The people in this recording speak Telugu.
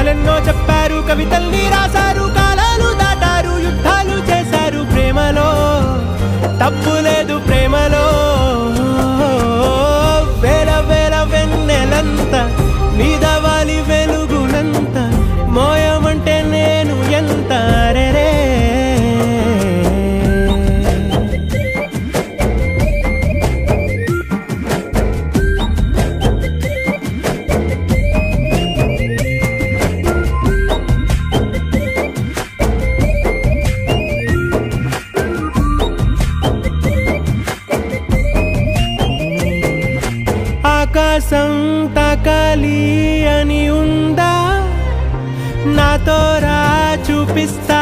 కథలెన్నో చెప్పారు, కవితల్ని రాశారు, కాలాలు దాటారు, యుద్ధాలు చేశారు. ప్రేమలో తప్పు లేదు, ప్రేమలో వేల వేల వెన్నెలంత నీదవాలి వెలుగునంత మోయమంటే నేను ఎంత రే. ఆకాశం తాకాలి అని ఉందా, నాతో రా చూపిస్తా